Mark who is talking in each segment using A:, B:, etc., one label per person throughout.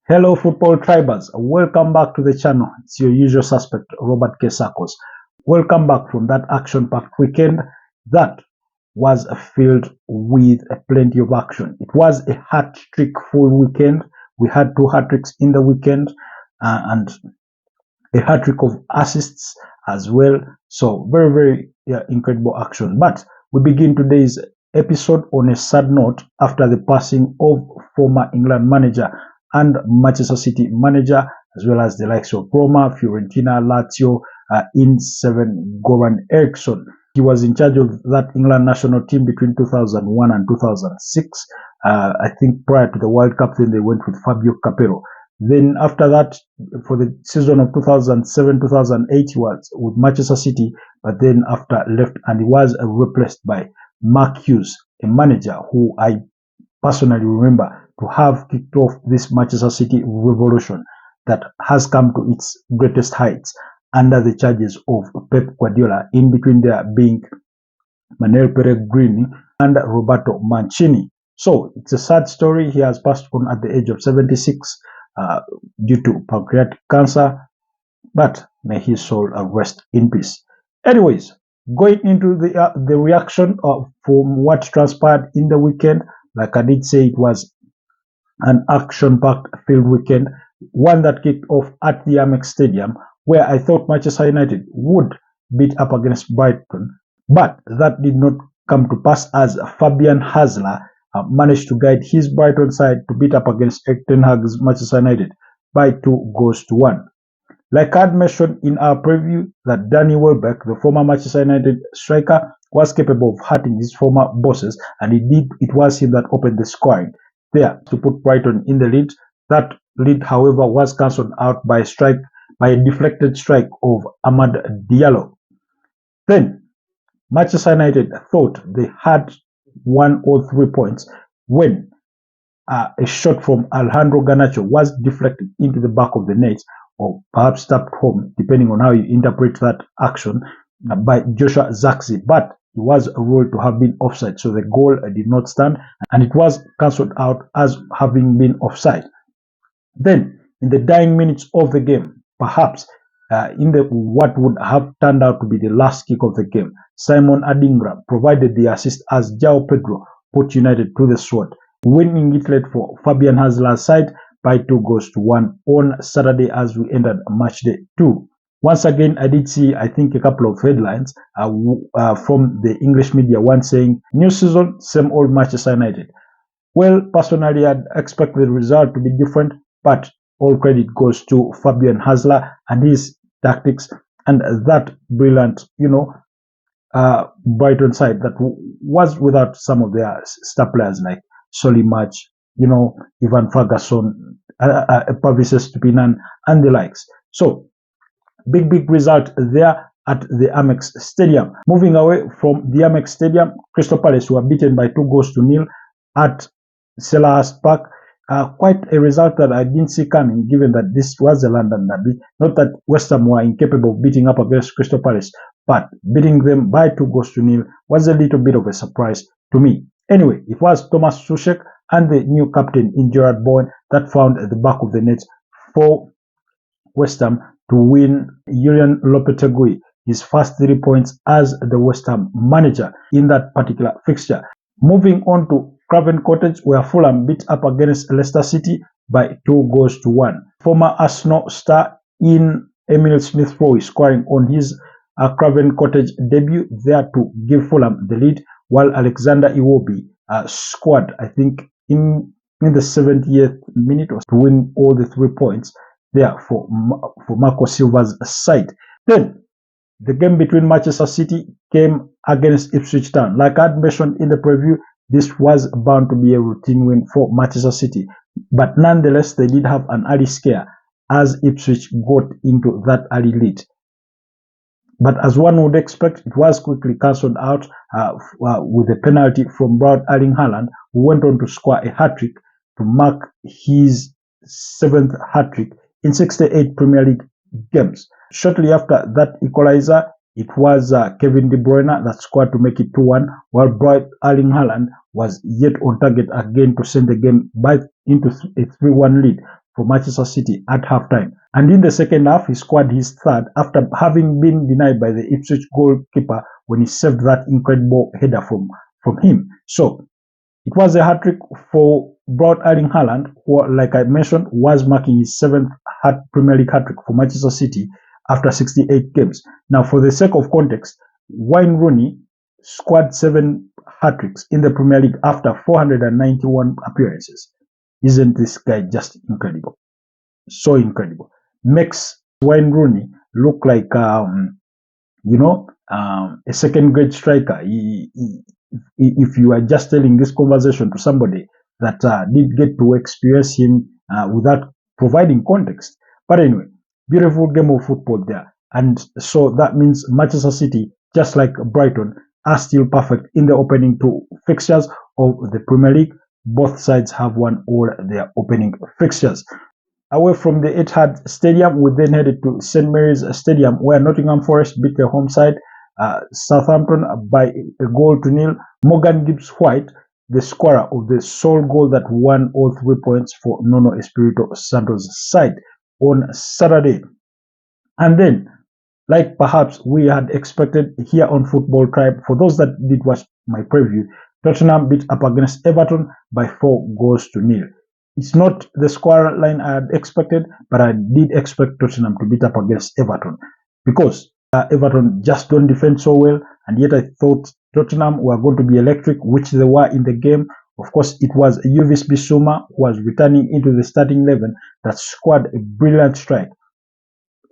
A: Hello football tribers, welcome back to the channel. It's your usual suspect, Robert K. Sarkos. Welcome back from that action-packed weekend that was filled with plenty of action. It was a hat-trick full weekend. We had 2 hat-tricks in the weekend and a hat-trick of assists as well. So very incredible action. But we begin today's episode on a sad note after the passing of former England manager and Manchester City manager, as well as the likes of Roma, Fiorentina, Lazio, 𝐸𝐶 Eriksson. He was in charge of that England national team between 2001 and 2006. I think prior to the World Cup, then they went with Fabio Capello. Then after that, for the season of 2007-2008, he was with Manchester City, but then after left and he was replaced by Mark Hughes, a manager who I personally remember to have kicked off this Manchester City revolution that has come to its greatest heights under the charges of Pep Guardiola, in between there being Manuel Pellegrini and Roberto Mancini. So it's a sad story. He has passed on at the age of 76 due to pancreatic cancer, but may his soul rest in peace. Anyways, going into the reaction from what transpired in the weekend, like I did say, it was an action-packed filled weekend, one that kicked off at the Amex Stadium, where I thought Manchester United would beat up against Brighton, but that did not come to pass as Fabian Hassler managed to guide his Brighton side to beat up against Erik ten Hag's Manchester United by 2-1. Like I had mentioned in our preview, that Danny Welbeck, the former Manchester United striker, was capable of hurting his former bosses, and indeed it was him that opened the scoring there to put Brighton in the lead. That lead, however, was cancelled out by a deflected strike of Amad Diallo. Then Manchester United thought they had 1 or 3 points when a shot from Alejandro Garnacho was deflected into the back of the net, or perhaps tapped home, depending on how you interpret that action, by Joshua Zirkzee, but he was ruled to have been offside, so the goal did not stand and it was cancelled out as having been offside. Then in the dying minutes of the game, perhaps in what would have turned out to be the last kick of the game, Simon Adingra provided the assist as João Pedro put United to the sword, winning it late for Fabian Hassler's side by 2-1 on Saturday as we entered match day 2. Once again, I did see, I think, a couple of headlines from the English media, one saying, "New season, same old Manchester United." Well, personally, I'd expect the result to be different, but all credit goes to Fabian Hassler and his tactics and that brilliant, Brighton side that was without some of their star players like Solly March, Ivan Ferguson, Pavic Stupinan, and the likes. So, big result there at the Amex Stadium. Moving away from the Amex Stadium, Crystal Palace were beaten by 2-0 at Selhurst Park. Quite a result that I didn't see coming, given that this was a London derby. Not that West Ham were incapable of beating up against Crystal Palace, but beating them by 2-0 was a little bit of a surprise to me. Anyway, it was Thomas Tuchel and the new captain in Gerard Bowen that found at the back of the net for West Ham to win Julian Lopetegui his first 3 points as the West Ham manager in that particular fixture. Moving on to Craven Cottage, where Fulham beat up against Leicester City by 2-1. Former Arsenal star in Emile Smith-Rowe scoring on his Craven Cottage debut there to give Fulham the lead, while Alexander Iwobi scored, I think, in the 70th minute to win all the 3 points there for Marco Silva's side. Then the game between Manchester City came against Ipswich Town. Like I had mentioned in the preview, this was bound to be a routine win for Manchester City, but nonetheless they did have an early scare as Ipswich got into that early lead. But as one would expect, it was quickly cancelled out with a penalty from Braut Erling Haaland, who went on to score a hat-trick to mark his 7th hat-trick in 68 Premier League games. Shortly after that equalizer, it was Kevin De Bruyne that scored to make it 2-1, while Braut Erling Haaland was yet on target again to send the game back into a 3-1 lead for Manchester City at halftime. And in the second half, he scored his third after having been denied by the Ipswich goalkeeper when he saved that incredible header from him. So it was a hat-trick for Braut Erling Haaland, who, like I mentioned, was marking his 7th Premier League hat-trick for Manchester City after 68 games. Now, for the sake of context, Wayne Rooney scored 7 hat-tricks in the Premier League after 491 appearances. Isn't this guy just incredible? So incredible. Makes Wayne Rooney look like, a second-grade striker. If you are just telling this conversation to somebody that did get to experience him without providing context. But anyway, beautiful game of football there. And so that means Manchester City, just like Brighton, are still perfect in the opening 2 fixtures of the Premier League. Both sides have won all their opening fixtures. Away from the Etihad Stadium, we then headed to St Mary's Stadium, where Nottingham Forest beat the home side Southampton by 1-0. Morgan Gibbs-White, the scorer of the sole goal that won all 3 points for Nuno Espirito Santo's side on Saturday. And then, like perhaps we had expected here on Football Tribe, for those that did watch my preview, Tottenham beat up against Everton by 4-0. It's not the score line I had expected, but I did expect Tottenham to beat up against Everton because Everton just don't defend so well, and yet I thought Tottenham were going to be electric, which they were in the game. Of course, it was Yves Bissouma who was returning into the starting 11 that scored a brilliant strike,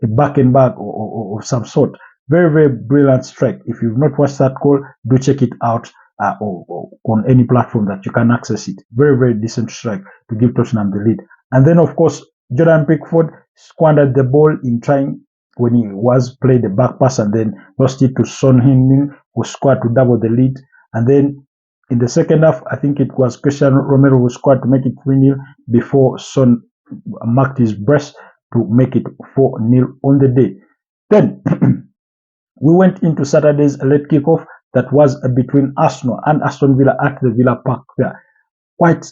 A: a back and back of some sort. Very, very brilliant strike. If you've not watched that goal, do check it out on any platform that you can access it. Very, very decent strike to give Tottenham the lead. And then, of course, Jordan Pickford squandered the ball in trying when he was played the back pass and then lost it to Son Heung-min, who scored to double the lead. And then in the second half, I think it was Cristiano Romero who scored to make it 3-0 before Son marked his breast to make it 4-0 on the day. Then we went into Saturday's late kickoff that was between Arsenal and Aston Villa at the Villa Park there. Quite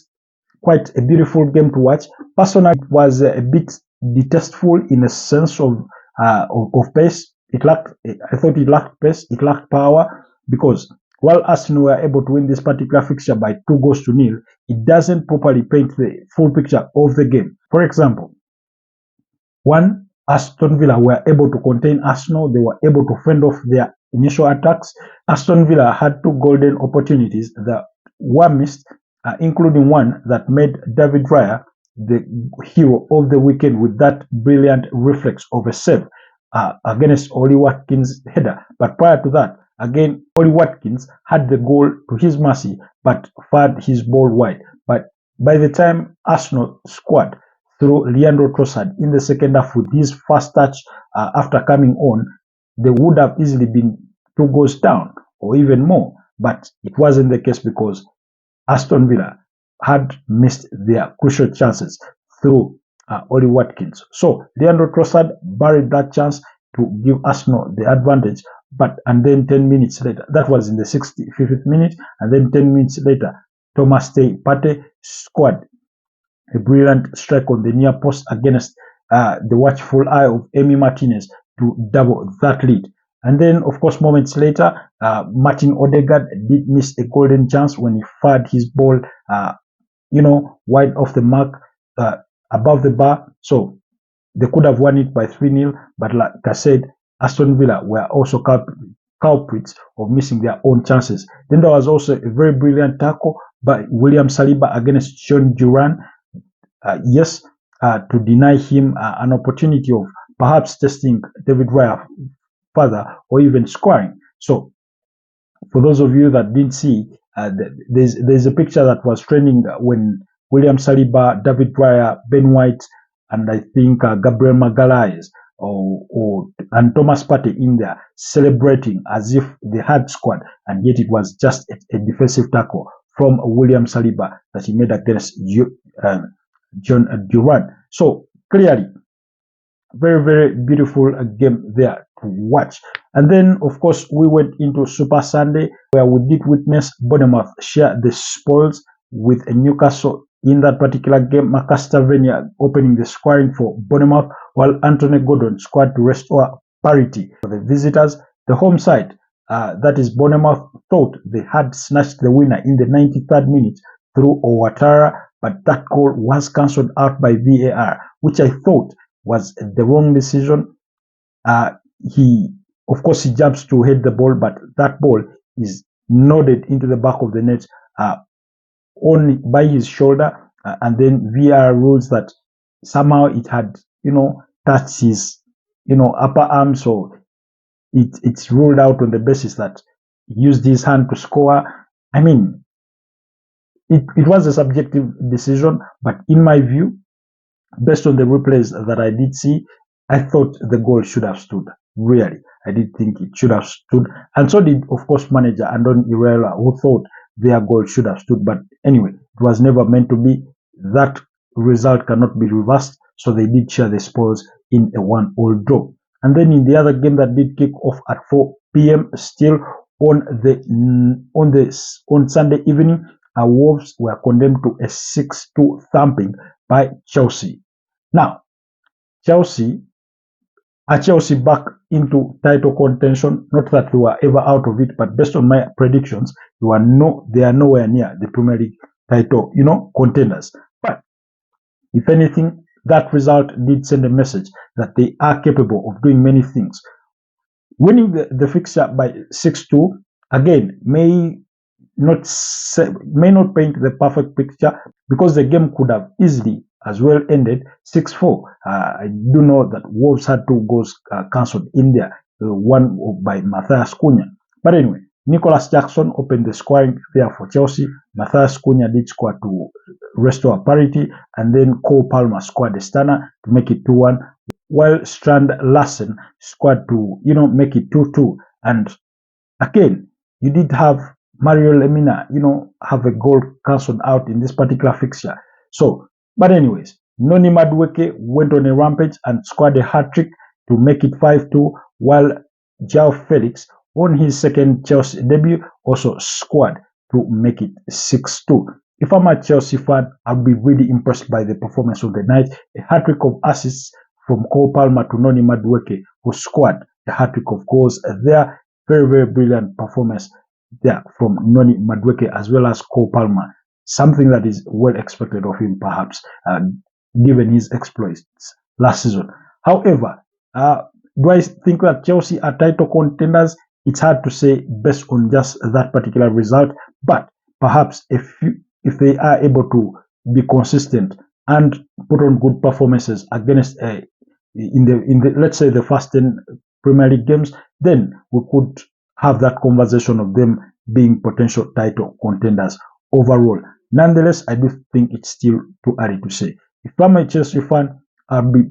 A: a beautiful game to watch. Personally, it was a bit distasteful in a sense of pace. I thought it lacked pace, it lacked power, because while Arsenal were able to win this particular fixture by 2-0, it doesn't properly paint the full picture of the game. For example, one, Aston Villa were able to contain Arsenal. They were able to fend off their initial attacks. Aston Villa had 2 golden opportunities that were missed, including one that made David Raya the hero of the weekend with that brilliant reflex of a save against Ollie Watkins' header. But prior to that, again, Ollie Watkins had the goal to his mercy, but fired his ball wide. But by the time Arsenal scored through Leandro Trossard in the second half with his first touch after coming on, they would have easily been 2 goals down or even more. But it wasn't the case because Aston Villa had missed their crucial chances through Ollie Watkins. So Leandro Trossard buried that chance to give Arsenal the advantage. And then 10 minutes later, that was in the 65th minute, and then 10 minutes later, Thomas Partey scored a brilliant strike on the near post against the watchful eye of Emi Martinez to double that lead. And then, of course, moments later, Martin Odegaard did miss a golden chance when he fired his ball, wide off the mark, above the bar. So they could have won it by 3-0. But like I said, Aston Villa were also culprits of missing their own chances. Then there was also a very brilliant tackle by William Saliba against John Duran. To deny him an opportunity of perhaps testing David Raya further or even scoring. So for those of you that didn't see, there's a picture that was trending when William Saliba, David Raya, Ben White, and I think Gabriel Magalhaes and Thomas Partey in there celebrating as if they had scored, and yet it was just a defensive tackle from William Saliba that he made against John Duran. So clearly, very, very beautiful game there to watch. And then, of course, we went into Super Sunday, where we did witness Bournemouth share the spoils with Newcastle in that particular game. Manchester Villa opening the scoring for Bournemouth, while Anthony Gordon scored to restore parity for the visitors. The home side, that is Bournemouth, thought they had snatched the winner in the 93rd minute through Ouattara, but that goal was cancelled out by VAR, which I thought was the wrong decision. Of course, he jumps to head the ball, but that ball is nodded into the back of the net only by his shoulder, and then VAR rules that somehow it had, touched his, upper arm, so it's ruled out on the basis that he used his hand to score. I mean, it was a subjective decision, but in my view, based on the replays that I did see, I thought the goal should have stood. Really, I did think it should have stood, and so did, of course, manager Andon Irela, who thought their goal should have stood. But anyway, it was never meant to be. That result cannot be reversed, so they did share the spoils in a 1-1 draw. And then in the other game that did kick off at 4 p.m. still on Sunday evening, Wolves were condemned to a 6-2 thumping by Chelsea. Now, Chelsea back into title contention. Not that they were ever out of it, but based on my predictions, they are nowhere near the Premier League title, contenders. But if anything, that result did send a message that they are capable of doing many things. Winning the fixture by 6-2 again may not paint the perfect picture, because the game could have easily as well ended 6-4. I do know that Wolves had 2 goals cancelled in there, one by Matthias Cunha. But anyway, Nicholas Jackson opened the scoring there for Chelsea. Matthias Cunha did score to restore parity, and then Cole Palmer scored the stunner to make it 2-1, while Strand Larsen scored to, make it 2-2. And again, you did have Mario Lemina, have a goal cancelled out in this particular fixture. So, but anyways, Noni Madueke went on a rampage and scored a hat-trick to make it 5-2, while João Felix, on his second Chelsea debut, also scored to make it 6-2. If I'm a Chelsea fan, I'll be really impressed by the performance of the night. A hat-trick of assists from Cole Palmer to Noni Madueke, who scored a hat-trick of goals there. Very, very brilliant performance there from Noni Madueke as well as Cole Palmer. Something that is well expected of him, perhaps, given his exploits last season. However, do I think that Chelsea are title contenders? It's hard to say based on just that particular result, but perhaps if they are able to be consistent and put on good performances against in the let's say the first 10 Premier League games, then we could have that conversation of them being potential title contenders overall. Nonetheless, I do think it's still too early to say. If I'm a Chelsea fan, I'll be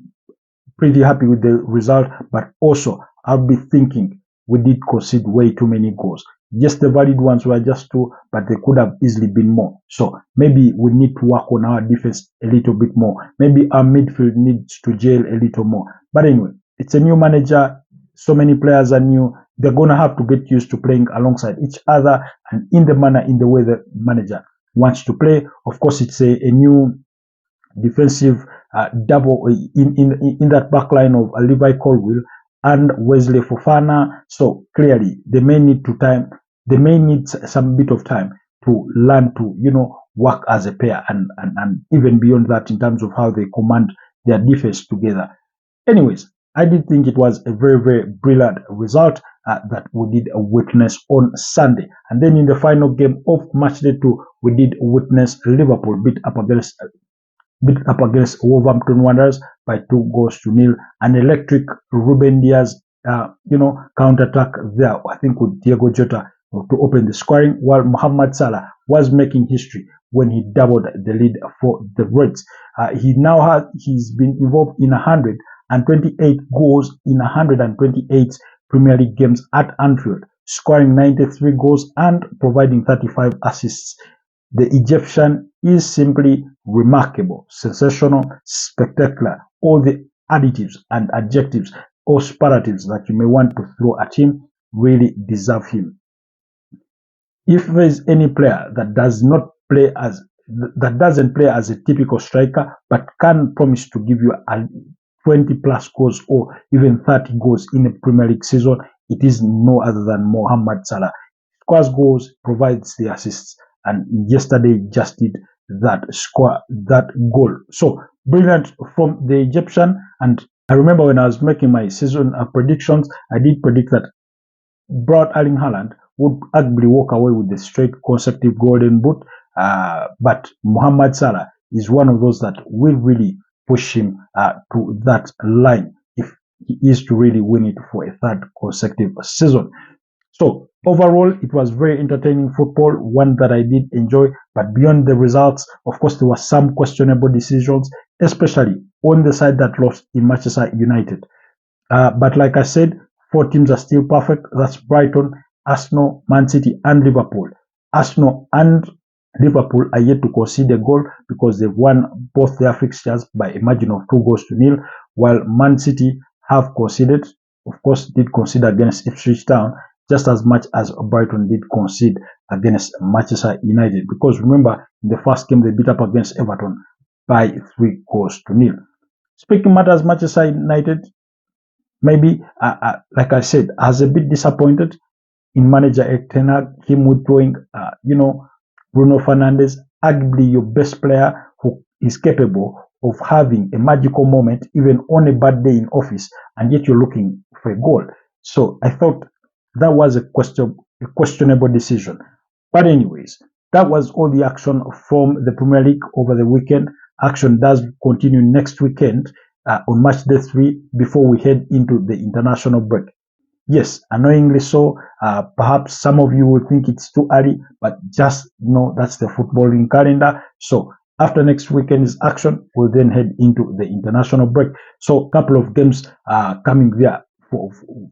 A: pretty happy with the result, but also I'll be thinking we did concede way too many goals. Yes, the valid ones were just 2, but they could have easily been more. So maybe we need to work on our defense a little bit more. Maybe our midfield needs to gel a little more. But anyway, it's a new manager. So many players are new. They're going to have to get used to playing alongside each other and in the way the manager wants to play. Of course, it's a new defensive double in that back line of Levi Colwill and Wesley Fofana. So clearly they may need some bit of time to learn to work as a pair and even beyond that in terms of how they command their defense together. Anyways, I did think it was a very, very brilliant result that we did witness on Sunday. And then in the final game of match day 2, we did witness Liverpool beat up against Wolverhampton Wanderers by 2-0. An electric Ruben Diaz, counter-attack there, I think with Diogo Jota to open the scoring, while Mohamed Salah was making history when he doubled the lead for the Reds. He's been involved in 128 goals in 128 Premier League games at Anfield, scoring 93 goals and providing 35 assists. The Egyptian is simply remarkable, sensational, spectacular. All the additives and adjectives or superlatives that you may want to throw at him really deserve him. If there is any player that does not play as that doesn't play as a typical striker, but can promise to give you a 20 plus goals or even 30 goals in a Premier League season, it is no other than Mohamed Salah. Scores goals, provides the assists, and yesterday just did that, score that goal. So brilliant from the Egyptian. And I remember when I was making my season predictions, I did predict that Braut Erling Haaland would arguably walk away with the straight consecutive golden boot, but Mohamed Salah is one of those that will really push him to that line if he is to really win it for a third consecutive season. So overall, it was very entertaining football, one that I did enjoy. But beyond the results, of course, there were some questionable decisions, especially on the side that lost in Manchester United. But like I said, 4 teams are still perfect. That's Brighton, Arsenal, Man City, and Liverpool. Arsenal and Liverpool are yet to concede a goal because they've won both their fixtures by a margin of 2-0, while Man City have conceded, of course, did concede against Ipswich Town, just as much as Brighton did concede against Manchester United. Because remember, in the first game, they beat up against Everton by 3-0. Speaking matters, Manchester United, maybe, like I said, has a bit disappointed in manager Erik ten Hag, him withdrawing, Bruno Fernandes, arguably your best player who is capable of having a magical moment even on a bad day in office, and yet you're looking for a goal. So I thought that was a questionable decision. But anyways, that was all the action from the Premier League over the weekend. Action does continue next weekend on match day 3 before we head into the international break. Yes, annoyingly so. Perhaps some of you will think it's too early, but just know that's the footballing calendar. So after next weekend's action, we'll then head into the international break. So a couple of games coming there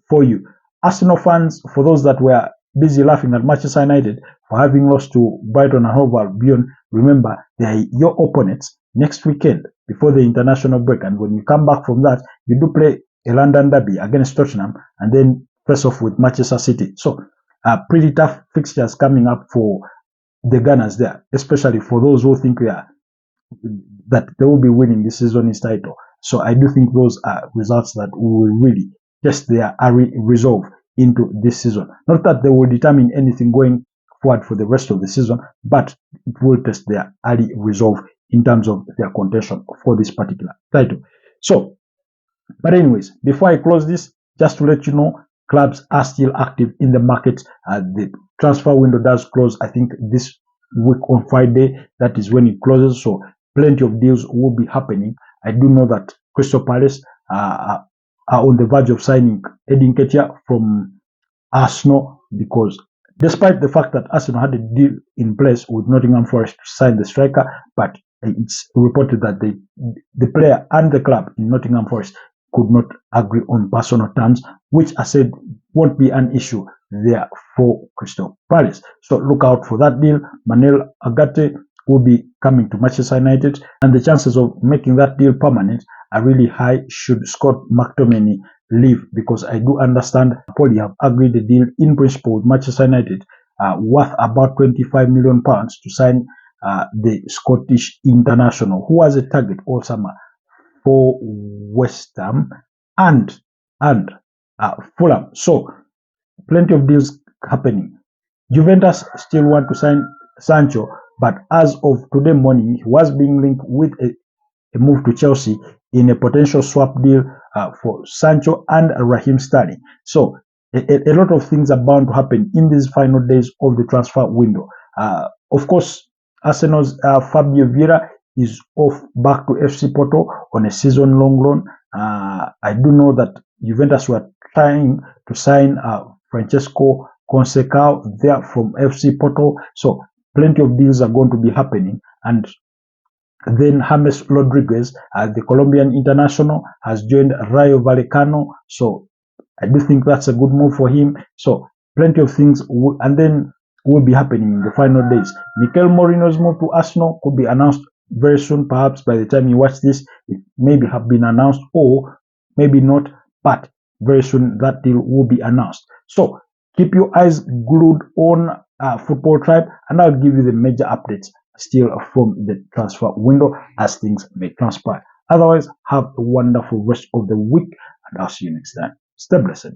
A: for you. Arsenal fans, for those that were busy laughing at Manchester United for having lost to Brighton and Hove Albion, remember, they are your opponents next weekend before the international break. And when you come back from that, you do play a London derby against Tottenham and then face off with Manchester City. So pretty tough fixtures coming up for the Gunners there, especially for those who think that they will be winning this season's title. So I do think those are results that will really test their resolve into this season. Not that they will determine anything going forward for the rest of the season, but it will test their early resolve in terms of their contention for this particular title. So, but anyways, before I close this, just to let you know, clubs are still active in the market. The transfer window does close, I think, this week on Friday. That is when it closes. So plenty of deals will be happening. I do know that Crystal Palace are on the verge of signing 𝐵𝐷𝐷𝐿 Nketiah from Arsenal, because despite the fact that Arsenal had a deal in place with Nottingham Forest to sign the striker, but it's reported that the player and the club in Nottingham Forest could not agree on personal terms, which I said won't be an issue there for Crystal Palace. So look out for that deal. Manuel Ugarte will be coming to Manchester United, and the chances of making that deal permanent are really high should Scott McTominay leave, because I do understand Napoli have agreed a deal in principle with Manchester United worth about £25 million to sign the Scottish international, who was a target all summer for West Ham and Fulham. So plenty of deals happening. Juventus still want to sign Sancho, but as of today morning, he was being linked with a move to Chelsea in a potential swap deal for Sancho and Raheem Sterling. So a lot of things are bound to happen in these final days of the transfer window. Of course, Arsenal's Fabio Vieira is off back to FC Porto on a season-long loan. I do know that Juventus were trying to sign Francesco Conceição there from FC Porto. So plenty of deals are going to be happening. And then James Rodriguez, the Colombian international, has joined Rayo Vallecano. So I do think that's a good move for him. So plenty of things will be happening in the final days. Mikel Merino's move to Arsenal could be announced very soon. Perhaps by the time you watch this, it maybe have been announced, or maybe not, but very soon that deal will be announced. So keep your eyes glued on Football Tribe, and I'll give you the major updates still from the transfer window as things may transpire. Otherwise, have a wonderful rest of the week, and I'll see you next time. Stay blessed.